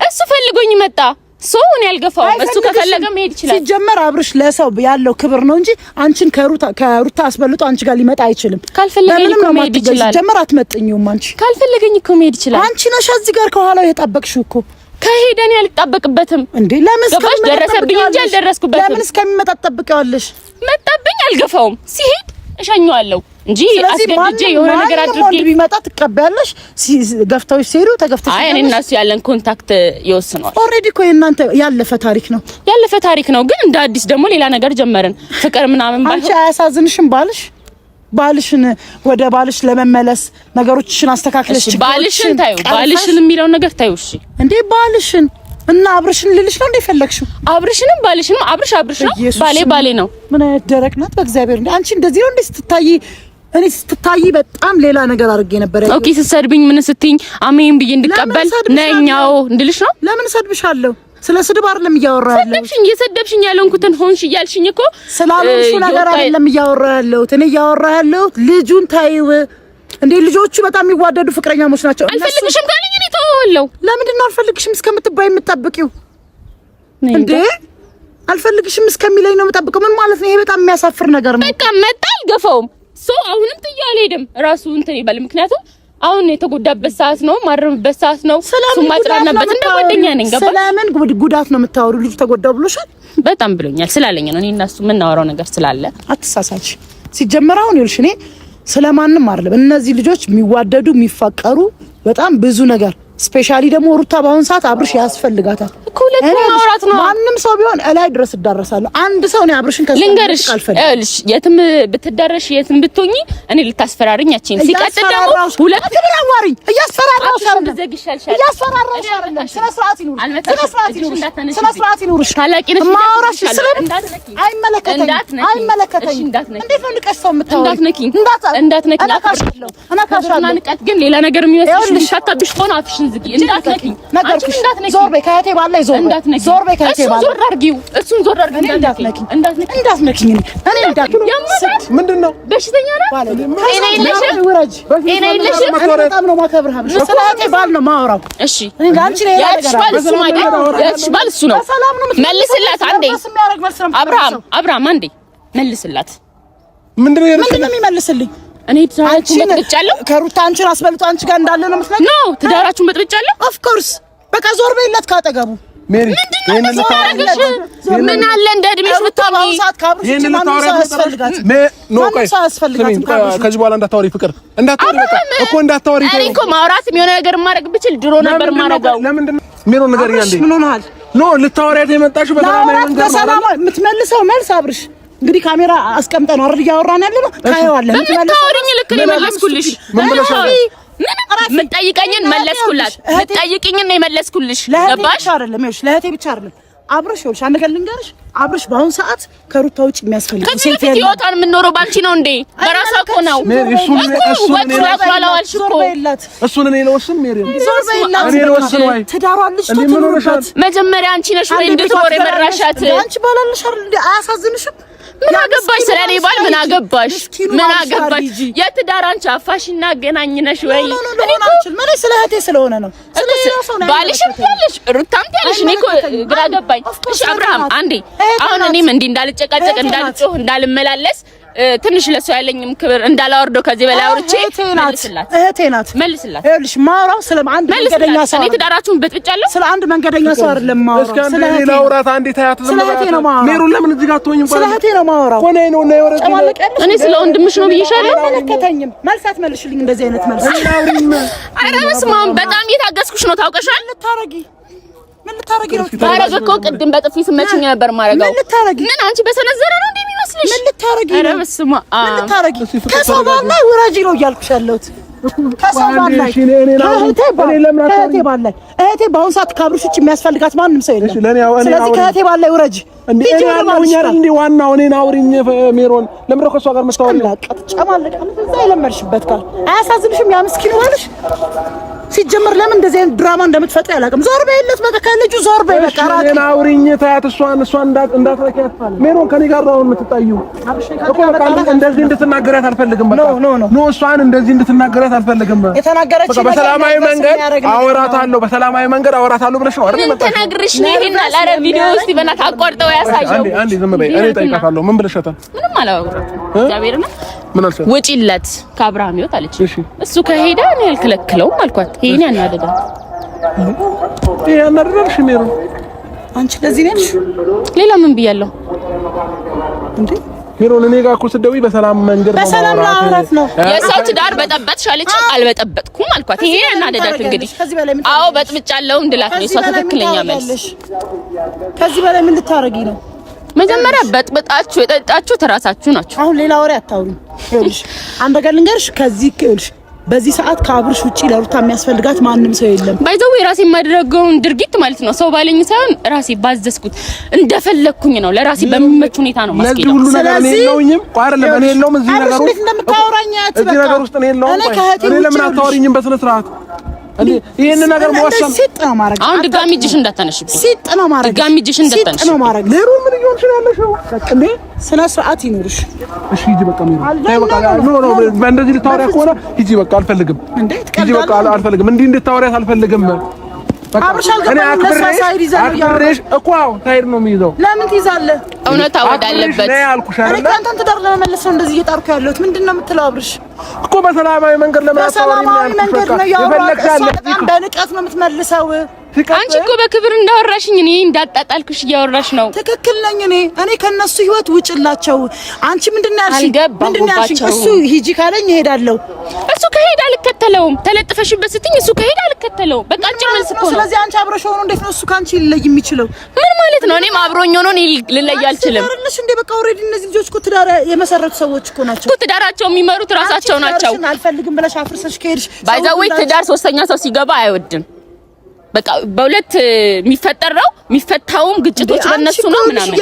እሱ ፈልጎኝ መጣ። እኔ አልገፋውም። እሱ ከፈለገ መሄድ ይችላል። ሲጀመር አብርሽ ለሰው ያለው ክብር ነው እንጂ አንቺን ከሩታ አስበልጦ አንቺ ጋር ሊመጣ አይችልም። ካልፈለገኝ እኮ መሄድ ይችላል። ሲጀመር አትመጥኝውም። አንቺ ካልፈለገኝ እኮ መሄድ ይችላል። አንቺ ነሽ እዚህ ጋር ከኋላው የጠበቅሽው እኮ። ከሄደ እኔ አልጠበቅበትም እንዴ? ለምን ደረሰብኝ እንጂ አልደረስኩበትም። ለምን እስከሚመጣ ትጠብቂዋለሽ? መጣብኝ፣ አልገፋውም። ሲሄድ እሸኘዋለሁ እንጂ አስገድጄ የሆነ ነገር አድርጌ ቢመጣ ትቀበያለሽ። ገፍተው ሲሄዱ ተገፍተሽ። አይ እኔ እና እሱ ያለን ኮንታክት ይወስነዋል። ኦሬዲ እኮ የእናንተ ያለፈ ታሪክ ነው። ግን እንደ አዲስ ደግሞ ሌላ ነገር ጀመርን፣ ፍቅር ምናምን ባይሆን። አንቺ አያሳዝንሽም? ባልሽን ወደ ባልሽ ለመመለስ ነገሮችሽን አስተካክለሽ ባልሽን ታዩ፣ ባልሽን የሚለው ነገር ታዩ። እሺ እንዴ ባልሽን እና አብርሽን ልልሽ ነው እንደፈለግሽው? አብርሽንም ባልሽንም አብርሽ ነው፣ ባሌ ነው። ምን ደረቅ ናት በእግዚአብሔር። እንዴ አንቺ እንደዚህ ነው እንዴ ስትታይ? እኔ ስትታይ በጣም ሌላ ነገር አድርጌ ነበር። ኦኬ ስትሰድብኝ ምን ስትይኝ አሜን ብዬ እንድቀበል ነኛው እንድልሽ ነው? ለምን ሰድብሻለሁ? ስለ ስድብ አይደለም እያወራሁ ያለሁት። የሰደብሽኝ ያለንኩትን ሆንሽ እያልሽኝ እኮ ስላልሆንሽ ነገር አይደለም እያወራሁ ያለሁት። እኔ እያወራሁ ያለሁት ልጁን ታይው እንዴ። ልጆቹ በጣም የሚዋደዱ ፍቅረኛሞች ናቸው። አልፈልግሽም ካለኝ እኔ ተወዋለሁ። ለምንድን ነው አልፈልግሽም እስከምትባይ የምትጠብቂው እንዴ? አልፈልግሽም እስከሚለኝ ነው የምጠብቀው። ምን ማለት ነው ይሄ? በጣም የሚያሳፍር ነገር ነው። በቃ መጣ አልገፋውም። አሁንም ጥያቄ አልሄድም። ራሱ እንትን ይባል። ምክንያቱም አሁን የተጎዳበት ሰዓት ነው፣ ማረምበት ሰዓት ነው። እሱም ማጥራናበት እንደ ጓደኛ ነኝ። ገባ? ስለምን ጉዳት ነው የምታወሩ? ልጅ ተጎዳው ብሎሻል? በጣም ብሎኛል። ስላለኝ ነው እኔ እና እሱ የምናወራው ነገር ስላለ። አትሳሳች። ሲጀመር አሁን ይልሽ እኔ ስለማንም አይደለም። እነዚህ ልጆች የሚዋደዱ የሚፋቀሩ በጣም ብዙ ነገር ስፔሻሊ ደግሞ ሩታ በአሁን ሰዓት አብርሽ ያስፈልጋታል እኮ። ለምን ማውራት ነው? ማንም ሰው ቢሆን እላይ ድረስ እዳረሳለሁ። አንድ ሰው ነው አብርሽን ከሰው ልንገርሽ፣ እልሽ የትም ብትዳረሽ የትም ብትሆኚ እኔ ልታስፈራሪኝ አቺን ሲቀጥል ደግሞ ሁለት ተብራዋሪኝ እያስፈራራሽ አይደለም። እያስፈራራሽ አይደለም። ስነ ስርዓት ይኑር፣ ስነ ስርዓት ይኑርሽ። ታላቂነሽ ማውራሽ አይመለከተኝም። እንዴት ነው ንቀሽ ሰው የምታወሪው? እንዳትነኪኝ አናካሻለሁ። ንቀት ግን ሌላ ነገር የሚመስልሽ ሻታብሽ ሆነ አፍሽ ዝጊ። እንዳትነኪኝ፣ ዞር በይ ከእህቴ ባል ላይ ዞር በይ ከእህቴ ባል። ዞር አድርጊው፣ እሱን ዞር አድርጊው። እንዳትነኪኝ። እኔ ምንድነው በሽተኛ ነው? እኔ የለሽም፣ እኔ የለሽም። በጣም ነው ማከብርህ። ስለ እህቴ ባል ነው የማወራው። እሺ እኔ ጋንቺ ነው ያልሽ ባል እሱ ማለት ያልሽ ባል እሱ ነው። መልስላት አንዴ። አብርሃም አንዴ መልስላት። ምንድነው የሚመልስልኝ? እኔ ትዳራችሁን በጥብጫለሁ። ከሩታ አንቺን አስበልጦ አንቺ ጋር እንዳለ ነው የምትነግሪኝ? ኖ ትዳራችሁን በጥብጫለሁ። ኦፍ ኮርስ በቃ ዞር በይለት ካጠገቡ። ሜሪ ምን አለ እንደ እድሜሽ ብታውቂ ከዚህ በኋላ እንዳታወሪ ፍቅር እንዳታወሪ በቃ እኮ እንዳታወሪ። እኔ እኮ ማውራት የሆነ ነገር ማድረግ ብችል ድሮ ነበር ማረጋው። ለምንድን ነው ሜሮን ነገር ያንዴ ምን ሆነሃል? ኖ ልታወሪያት የመጣሽው በሰላማዊ መንገድ ነው። በሰላም የምትመልሰው መልስ አብርሽ እንግዲህ ካሜራ አስቀምጠን አይደል እያወራን ያለ ነው። ታየዋለህ። ምታወሪኝ ልክ ነው የመለስኩልሽ። ምትጠይቀኝን መለስኩላት። ምትጠይቅኝን ነው የመለስኩልሽ። ገባሽ? አይደለም ይኸውልሽ፣ ለእህቴ ብቻ አይደለም አብርሽ። ይኸውልሽ አንድ ነገር ልንገርሽ፣ አብርሽ በአሁን ሰዓት ከሩታ ውጭ የሚያስፈልግ ከዚህ በፊት ህይወቷን የምንኖረው ባንቺ ነው እንዴ? በራሷ እኮ ነው። እሱን እኔ ልወስን ሜሪ፣ ትዳሯን ልጅ ትኖርበት። መጀመሪያ አንቺ ነሽ ወይ እንድትኖር የመራሻት? አንቺ ባላለሽ አይደል እንዴ? አያሳዝንሽም? ምን አገባሽ? ስለኔ ባል ምን አገባሽ? ምን አገባሽ? የትዳር አንቺ አፋሽና ገናኝ ነሽ ወይ? እኔ ምን ስለ እህቴ ስለሆነ ነው። ባልሽም ያለሽ ሩታም ያለሽ እኔ እኮ ግራ ገባኝ። እሺ አብርሃም አንዴ አሁን እኔም እንዲህ እንዳልጨቃጨቅ እንዳልጮህ እንዳልመላለስ ትንሽ ለሱ ያለኝም ክብር እንዳላወርደው ከዚህ በላይ አውርቼ መልስላት። እህቴ ናት መልስላት። ይኸውልሽ ማውራው ስለ አንድ መንገደኛ ሰው እኔ ትዳራችሁን በጥብጫለሁ። ስለ አንድ መንገደኛ ሰው አይደለም ማውራው። ስለ እህቴ ነው ማውራት። አንዴ ታያት ዝም ብላ ሜሮን ለምን እዚህ ጋር አትሆኝም? ስለ እህቴ ነው ማውራው። ኮኔ ነው እና ይወረድ። እኔ ስለ ወንድምሽ ነው ብዬሻለሁ። አይመለከተኝም። መልሳት መልሽልኝ እንደዚህ አይነት መልስ። ኧረ በስመ አብ በጣም እየታገስኩሽ ነው። ታውቀሻል። ምን ልታረጊ ነው? ማረግ እኮ ቅድም በጥፊ ስመችኝ ነበር ማረጋው። ምን ልታረጊ? ምን አንቺ በሰነዘረ ነው እንዴ የሚመስልሽ? ምን ልታረጊ? ኧረ በስመ አብ ምን ልታረጊ? ከሰው ጋር ላይ ውረጂ ነው እያልኩሽ ያለሁት። እህቴ በአሁን ሰዓት ካብርሽ ውጭ የሚያስፈልጋት ማንም ሰው የለም። ስለዚህ ከእህቴ ባላይ ውረጅ። እንዴ ዋናው እኔን አውሪኝ ሜሮን። ለምን ከሷ ጋር መስታወል ጨማለቀ እዛ የለመድሽበት ቃል አያሳዝንሽም? ያ ምስኪን ሆነሽ ሲጀምር ለምን እንደዚህ አይነት ድራማ እንደምትፈጥሪ አላውቅም። ዞር በይለት በቃ ከልጁ ዞር በይ በቃ። እኔን አውሪኝ ታያት እሷን እንዳትረኪያት ሜሮን። ከኔ ጋር ነው የምትጣዩ እኮ በቃ እንደዚህ እንድትናገራት አልፈልግም። በቃ ኖ እሷን እንደዚህ እንድትናገራት አልፈልግም። የተናገረች በሰላማዊ መንገድ አወራታለሁ፣ በሰላማዊ መንገድ አወራታለሁ ብለሽ ነው አይደል? ተናግርሽ ነው ይሄን አላረ ቪዲዮ ውስጥ በእናት አቋርጠው ያሳየው። አንዴ ዝም በይ። እኔ ጠይቃታለሁ። ምን ብለሻታል? ምንም አላወራም። እግዚአብሔር ነው ምን አልሻት? ውጪለት ከአብርሃም ይወት አለች። እሱ ከሄደ እኔ አልከለክለውም አልኳት። ይሄን ያናደዳል። ይሄ ያናደዳልሽ ሜሮን? አንቺ ለዚህ ነሽ? ሌላ ምን ብያለሁ እንዴ? ሜሮን እኔ ጋር እኮ ስትደውይ በሰላም መንገድ ማውራት ነው። የሰው ትዳር በጠበጥሽ አለች። አልበጠበጥኩም አልኳት። ይሄ ያናደዳት እንግዲህ። አዎ በጥብጫለሁ እንድላት ነው የሷ ትክክለኛ መልስ። ከዚህ በላይ ምን ልታረጊ ነው? መጀመሪያ በጥብጣችሁ የጠጣችሁ ተራሳችሁ ናችሁ። አሁን ሌላ ወሬ አታውሪ። ይኸውልሽ አንድ ነገር ልንገርሽ። ከዚህ ይኸውልሽ በዚህ ሰዓት ከአብርሽ ውጪ ለሩታ የሚያስፈልጋት ማንም ሰው የለም። ባይዘው ራሴ የማደርገውን ድርጊት ማለት ነው ሰው ባለኝ ሳይሆን ራሴ ባዘዝኩት እንደፈለኩኝ ነው። ለራሴ በሚመች ሁኔታ ነው ማስቀየው። ሁሉ ነገር እኔ የለውኝም ቋር ለምን የለውም እዚህ ነገር ውስጥ እንደምታወራኛት እዚህ ነገር ውስጥ እኔ የለውም። እኔ ለምን አታወሪኝም በስነ ስርዓት? እንዴ ይሄን ነገር መወሰን ሲጥ ነው ማድረግ። አሁን ድጋሚ እጅሽ እንዳታነሽብኝ። ሲጥ ነው ማድረግ። ድጋሚ እጅሽ እንዳታነሽ። ሲጥ ነው ማድረግ። ሌሩ ምን ይሆንሽ ያለሽው? እንዴ ስነ ስርዓት ይኑርሽ። እሺ ሂጂ በቃ ሜሮ። አይ በቃ ኖ በእንደዚህ ልታወሪያ ከሆነ ሂጂ በቃ አልፈልግም። ሂጂ በቃ አልፈልግም። እንዲህ እንድታወሪያት አልፈልግም። እኔ አክብሬሽ እኮ ሳይድ ነው የሚይዘው። ለምን ትይዛለህ? እውነት አወዳለበት። እኔ ካንተን ትዳር ለመመለስ ነው እንደዚህ እየጣርኩ ያለሁት። ምንድነው የምትለው አብርሽ? እኮ በሰላማዊ መንገድ በሰላማዊ መንገድ ነው ያወራው። በንቀት ነው የምትመልሰው። አንቺ እኮ በክብር እንዳወራሽኝ እኔ እንዳጣጣልኩሽ እያወራሽ ነው። ትክክል ነኝ እኔ ከነሱ ህይወት ውጭላቸው። አንቺ ምንድነው ያልሽኝ? እሱ ሂጂ ካለኝ እሄዳለሁ። እሱ ከሄደ አልከተለውም። ተለጥፈሽበት ስትኝ እሱ ከሄደ አልከተለውም። በቃ አንቺ መልስ እኮ ነው። ስለዚህ አንቺ አብረሽ ሆኖ እንዴት ነው እሱ ካንቺ ሊለይ የሚችለው? ምን ማለት ነው? እኔም አብሮኝ ሆኖ ልለይ አልችልም። ትዳርልሽ እንዴ? በቃ ኦሬዲ እነዚህ ልጆች እኮ ትዳር የመሰረቱ ሰዎች እኮ ናቸው። ትዳራቸው የሚመሩት ራሳቸው ናቸው። አልፈልግም ብለሽ አፍርሰሽ ከሄድሽ ባይዛዌ ትዳር ሶስተኛ ሰው ሲገባ አይወድም። በቃ በሁለት የሚፈጠር ነው። የሚፈታውም ግጭቶች በእነሱ ነው ምናምን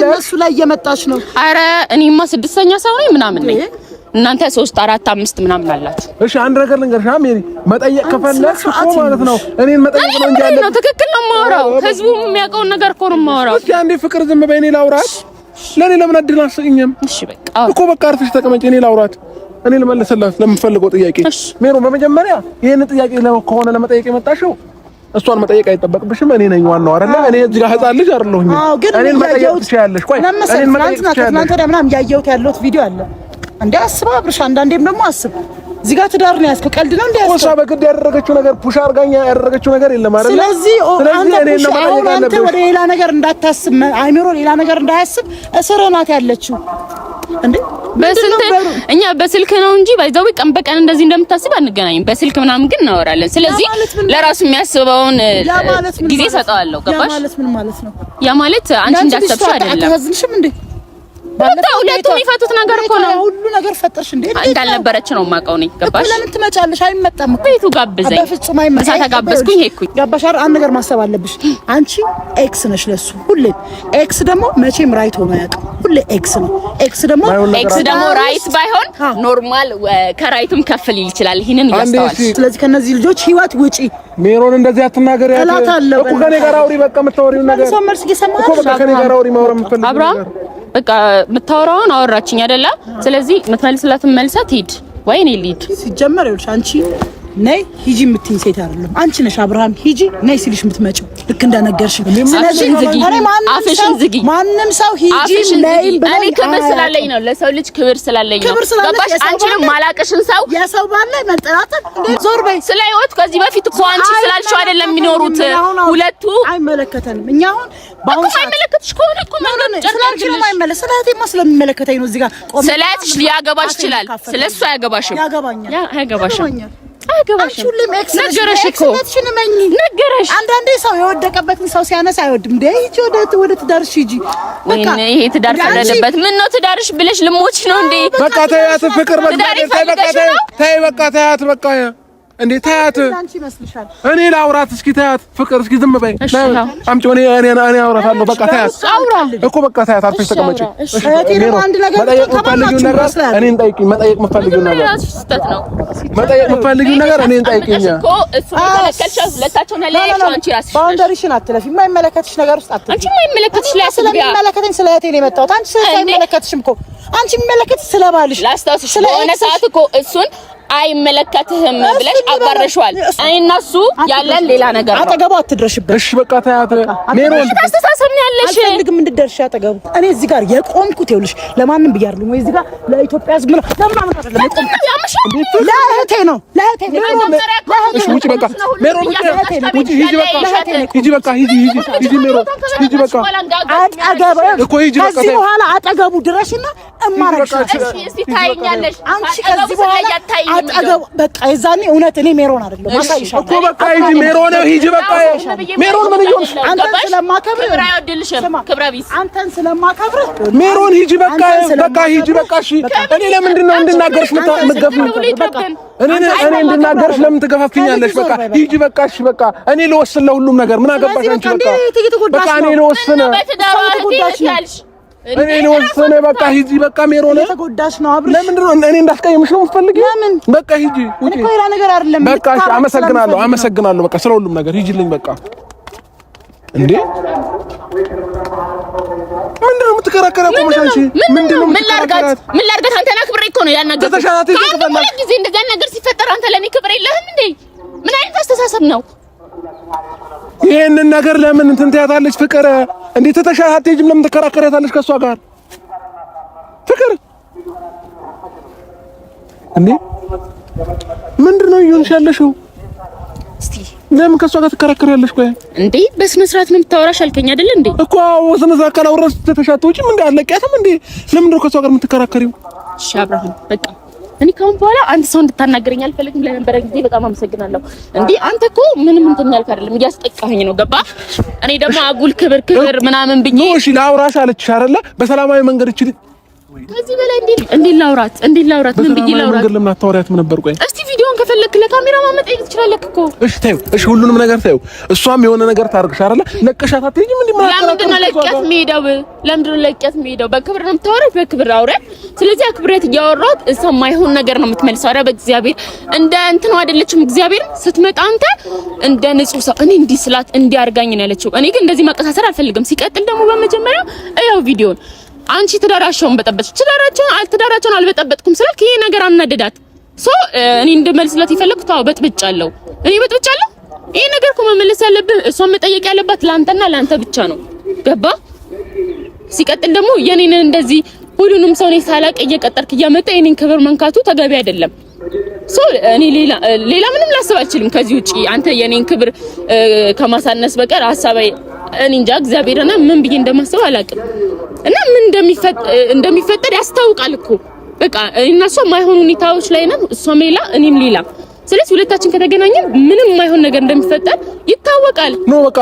እነሱ ላይ እየመጣች ነው። አረ እኔማ ስድስተኛ ሰው ነኝ ምናምን ነኝ። እናንተ 3 4 5 ምናምን አላችሁ። እሺ አንድ ነገር ልንገርሽ ሜሪ፣ መጠየቅ ከፈለግሽ እኮ ማለት ነው እኔን መጠየቅ ነው እንጂ ነው። ትክክል ነው የማወራው። ህዝቡ የሚያውቀውን ነገር እኮ ነው የማወራው። እስኪ አንዴ ፍቅር ዝም በይ፣ እኔ ላውራት። ለኔ ለምን አድል አትሰጪኝም? እሺ በቃ እኮ በቃ አርፈሽ ተቀመጪ፣ እኔ ላውራት። እኔ ልመልስላት ለምፈልገው ጥያቄ። ሜሮ በመጀመሪያ ይሄን ጥያቄ ከሆነ ለመጠየቅ የመጣሽው እሷን መጠየቅ አይጠበቅብሽም። እኔ ነኝ ዋናው አይደለ? እኔ እዚህ ጋር ህፃን ልጅ አይደለሁኝ። እኔን መጠየቅ ትችያለሽ። ቆይ እኔን መጠየቅ ትችያለሽ። እናንተ ደምናም ያየሁት ያለሁት ቪዲዮ አለ እንዴ? አስባ አብርሽ፣ አንዳንዴም ደግሞ አስብ። እዚህ ጋር ትዳር ነው ያዝከው፣ ቀልድ ነው እንዴ ያዝከው? እሷ በግድ ያደረገችው ነገር ፑሽ አርጋኛ ያደረገው ነገር የለም አይደል? ስለዚህ አንተ ወደ ሌላ ነገር እንዳታስብ፣ አይምሮ ሌላ ነገር እንዳያስብ እስርህ ናት ያለችው እንዴ? እኛ በስልክ ነው እንጂ ባይዛው ቀን በቀን እንደዚህ እንደምታስብ አንገናኝም። በስልክ ምናምን ግን እናወራለን። ስለዚህ ለራሱ የሚያስበውን ጊዜ ሰጠዋለሁ። ገባሽ? ያ ማለት ምን ማለት ነው? ያ ማለት አንቺ እንዳሰብሽ አይደለም። አታዝንሽም እንዴ? ሁለቱም የሚፈቱት ነገር እኮ ነው። ሁሉ ነገር ፈጠርሽ እንዴ? እንዳልነበረች ነው የማውቀው ነኝ። ገባሽ? ለምን ትመጫለሽ? አይመጣም እኮ ቤቱ ጋብዘኝ። በፍጹም አይመጣም። እሳ ተጋበዝኩኝ ሄድኩኝ። ገባሽ? አንድ ነገር ማሰብ አለብሽ። አንቺ ኤክስ ነሽ ለሱ ሁሌ። ኤክስ ደግሞ መቼም ራይት ሆኖ አያውቅም። ሁሌ ኤክስ ነው። ኤክስ ደግሞ ራይት ባይሆን ኖርማል ከራይትም ከፍ ሊል ይችላል። ይሄንን ያስተዋል። ስለዚህ ከነዚህ ልጆች ህይወት ውጪ ሜሮን እንደዚህ አትናገሪ። እኮ ከኔ ጋር አውሪ። በቃ የምታወሪው ነገር ሰው መልስ እየሰማሽ እኮ በቃ ከኔ ጋር አውሪ። ማውራት የምትፈልጊው አብርሃም በቃ የምታወራውን አወራችኝ አይደለ? ስለዚህ የምትመልስላትን መልሳት ሂድ ወይ እኔ ልሂድ። ሲጀመር ይኸውልሽ አንቺ ነይ ሂጂ የምትይኝ ሴት አይደለም። አንቺ ነሽ አብርሃም ሂጂ ነይ ሲልሽ የምትመጪው ልክ እንደነገርሽ። ስለዚህ አፍሽን ዝጊ። ማንም ሰው ሂጂ ነይ ብለኝ እኔ ክብር ስላለኝ ነው። ለሰው ልጅ ክብር ስላለኝ ነው። ገባሽ? አንቺንም ማላቀሽን ሰው የሰው ባል ላይ መንጠራጠር እንዴ? ዞር በይ። ስለ ህይወት ከዚህ በፊት እኮ አንቺ ስላልሽው አይደለም የሚኖሩት ሁለቱ። አይመለከተንም። እኛ አሁን ባሁን አይመለከትሽ ከሆነ እኮ መንገድ ጨርጭልሽ ነው የማይመለከት። ስለቴማ ስለሚመለከተኝ ነው እዚህ ጋር ስለትሽ ሊያገባሽ ይችላል። ስለሱ አያገባሽም። ያገባኛል። አያገባሽም። አገባሽም ነገረሽ እኮ ነገረሽ። አንዳንዴ ሰው የወደቀበትን ሰው ሲያነሳ አይወድም እንዴ? እቺ ወደ ትዳርሽ ሂጂ በቃ። ይሄ ትዳር ፈረደበት። ምን ነው ትዳርሽ ብለሽ ልሞች ነው እንዴ? በቃ ተያት ፍቅር በቃ ተይ በቃ ተያት በቃ እንዴ ታያት አንቺ ይመስልሻል? እኔ ላውራት እስኪ ታያት ፍቅር እስኪ ዝም በይ አምጪ እኔ አውራታለሁ በቃ ታያት እኮ በቃ ታያት አርፈሽ ተቀመጪ አንድ ነገር እኔን ጠይቂኝ መጠየቅ የምትፈልጊው ነገር እኔን ጠይቂኝ እኮ እሱ ተለከልሻው ለታቸው ነው ለያይሽ አንቺ ራስሽ ባውንደሪሽን አትለፊ የማይመለከትሽ ነገር ውስጥ አትለፊ አንቺ የማይመለከትሽ ላይ ስለሚመለከተኝ ስለ እህቴ ነው የመጣሁት አንቺ ስለማይመለከትሽም እኮ አንቺ የሚመለከትሽ ስለባልሽ ላስታውስሽ በሆነ ሰዓት እኮ እሱን አይመለከትህም ብለሽ አባረሽዋል። እኔና እሱ ያለን ሌላ ነገር ነው። አጠገቡ አትድረሽበት። እሺ በቃ ታያት ሜሮን አስተሳሰብ ነው ያለሽ። አልፈልግም እንድትደርሺ አጠገቡ። እኔ እዚህ ጋር የቆምኩት ይኸውልሽ ለማንም ብያለሁ ወይ እዚህ ጋር ለኢትዮጵያ ሕዝብ ነው ለማንም አይደለም የቆምኩት ለእህቴ ነው እሺ ውጪ በቃ ሜሮን ውጪ ሂጂ በቃ ሂጂ ሜሮን ሂጂ በቃ አጠገቡ እኮ ሂጂ በቃ ከዚህ በኋላ አጠገቡ ድረሽና እማረግሽ እስቲ ታይኛለሽ አንቺ ከዚህ በኋላ አጠገቡ በቃ የዛኔ እውነት እኔ ሜሮን አይደለም ማሳይሻለሁ እኮ በቃ ሂጂ ሜሮን ሂጂ በቃ ሜሮን ምን ይሆንሽ አንተን ስለማከብር ክብር አይወድልሽም ክብረ ቢስ አንተን ስለማከብር ሜሮን ሂጂ በቃ ሂጂ በቃ እሺ እኔ ለምንድን ነው እንድናገርሽ የምትገፊኝ እኔ እንድናገርሽ ለምን ትገፋፊኛለሽ በቃ ሂጂ በቃ እሺ በቃ እኔ ልወስን ለሁሉም ነገር ምን አገባሽ አንቺ በቃ እኔ ልወስን እኔ ልወስን በቃ ሂጂ በቃ ሜሮን ተጎዳሽ ነው አብርሽ ለምንድን ነው እኔ እንዳስቀየምሽ ነው የምትፈልጊው በቃ ሂጂ ውጪ እኮ ሌላ ነገር አይደለም በቃ እሺ አመሰግናለሁ በቃ ስለ ሁሉም ነገር ሂጂልኝ በቃ እንዴ ምንድን ነው የምትከራከረው ቆመሽ አንቺ ምንድን ነው ምን ላድርጋት አንተና ክብሬ እኮ ነው ያናገርኩት ተሻሻት ይከፈላል ጊዜ እንደዛ ነገር ሲፈጠር አንተ ለኔ ክብር የለህም እንዴ ምን አይነት አስተሳሰብ ነው ይሄንን ነገር ለምን እንትን ትያታለች ፍቅር እንዴት ተሻሻት ሄጅም ለምን ተከራከራታለች ከሷ ጋር ፍቅር እንዴ ምንድን ነው ይሁንሽ ያለሽው እስቲ ለምን ከሷ ጋር ትከራከራለሽ ቆይ እንዴ በስነ ስርዓት ነው የምታወራሽ አልከኝ አይደል እንዴ እኮ በስነ ስርዓት ካላወራሽ ተሻሽቶችም እንዴ አለቀያትም እንዴ ለምን ነው ከሷ ጋር የምትከራከሪው እሺ አብርሃም በቃ እኔ ካሁን በኋላ አንድ ሰው እንድታናገረኝ አልፈልግም ለነበረ ጊዜ በጣም አመሰግናለሁ እንዴ አንተ እኮ ምንም እንትን ያልክ አይደለም እያስጠቃኸኝ ነው ገባ እኔ ደግሞ አጉል ክብር ምናምን ብዬ ነው እሺ ላውራሽ አለችሽ አይደለ በሰላማዊ መንገድ እቺ ከዚህ በላይ እንዴ ላውራት ምን ብዬ ላውራት መንገድ ለምን አታወሪያትም ነበር ቆይ እስቲ ቪዲዮን ከፈለክ ለካሜራ ማመጣት ትችላለህ እኮ እሺ ታዩ እሺ ሁሉንም ነገር ታዩ እሷም የሆነ ነገር ታርግሽ አይደለ ለቀሻት አትይኝም እንዴ ማለት ለምንድን ነው ለቀያት ሜዳው በክብር ነው የምታወራው በክብር አውራት ስለዚህ አክብሬት እያወራሁት እሷ የማይሆን ነገር ነው የምትመልሰው ኧረ በእግዚአብሔር እንደ እንትን ነው አይደለችም እግዚአብሔር ስትመጣ አንተ እንደ ንጹህ ሰው እኔ እንዲህ ስላት እንዲያርጋኝ ነው ያለችው እኔ ግን እንደዚህ ማቀሳሰር አልፈልግም ሲቀጥል ደግሞ በመጀመሪያ ያው ቪዲዮን አንቺ ትዳራቸውን በጠበጥሽ ትዳራቸውን አልበጠበጥኩም ስላልክ ይሄ ነገር አናደዳት እኔ እንደመልስላት የፈለኩት በጥብጫለሁ ይሄ ነገር እኮ መመለስ ያለብህ እሷን መጠየቅ ያለባት ላንተና ላንተ ብቻ ነው ገባ ሲቀጥል ደግሞ የኔን እንደዚህ ሁሉንም ሰው ነው ሳላቅ እየቀጠርክ እያመጣ የኔን ክብር መንካቱ ተገቢ አይደለም እኔ ሌላ ምንም ላስብ አልችልም ከዚህ ውጪ አንተ የኔን ክብር ከማሳነስ በቀር ሐሳባይ እኔ እንጃ እግዚአብሔርና ምን ብዬ እንደማስብ አላውቅም እና ምን እንደሚፈጠር ያስታውቃል እኮ በቃ እና እሷ ማይሆን ሁኔታዎች ላይ ነው እሷም ሌላ እኔም ሌላ ስለዚህ ሁለታችን ከተገናኘን ምንም ማይሆን ነገር እንደሚፈጠር ይታወቃል ነው በቃ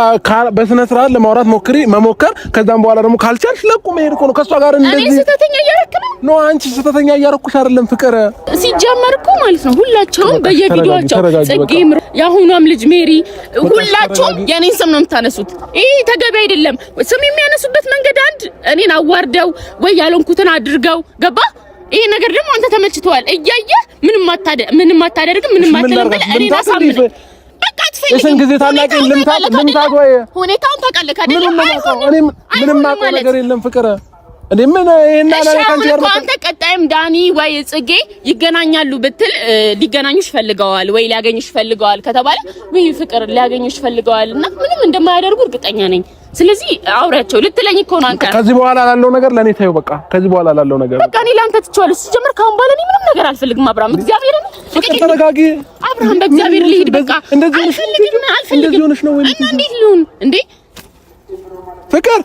በስነ ስርዓት ለማውራት መሞከር ከዛም በኋላ ደግሞ ካልቻልሽ ለቁ መሄድ እኮ ነው ከሷ ጋር እንደዚህ እኔ ስተተኛ እያረክ ነው አንቺ ስተተኛ እያረኩሽ አይደለም ፍቅር ሲጀመር እኮ ማለት ነው ሁላቸውም በየቪዲዮአቸው ጽጌም ያሁኗም ልጅ ሜሪ ሁላቸውም የኔን ስም ነው የምታነሱት ይሄ ተገቢ አይደለም ስም የሚያነሱበት መንገድ አንድ እኔን አዋርደው ወይ ያልሆንኩትን አድርገው ገባ ይሄ ነገር ደግሞ አንተ ተመችቷል እያየ ምንም አታደርግም ምንም አትልም እኔ ናሳምን በቃ አትፈልግም እሺን ጊዜ ታላቂ ልምታት ወይ ሁኔታውን ታውቃለህ አይደል ምንም ማቆም ነገር የለም ፍቅር እንዴ ምን ይሄና ለካንቺ ያርኩ አንተ ቀጣይም ዳኒ ወይ ጽጌ ይገናኛሉ ብትል ሊገናኙሽ ፈልገዋል ወይ ሊያገኙሽ ፈልገዋል ከተባለ ወይ ፍቅር ሊያገኙሽ ፈልገዋልና ምንም እንደማያደርጉ እርግጠኛ ነኝ ስለዚህ አውራቸው ልትለኝ እኮ ነው አንተ ከዚህ በኋላ ላለው ነገር ለኔ ታዩ በቃ ከዚህ በኋላ ላለው ነገር በቃ እኔ ላንተ ትቻለሽ ሲጀምር ካሁን በኋላ እኔ ምንም ነገር አልፈልግም አብርሃም እግዚአብሔርን ተረጋጊ አብርሃም በእግዚአብሔር ልሂድ በቃ እንደዚህ ሆነሽ ነው ወይ እና እንዴት ልሁን እንዴ ፍቅር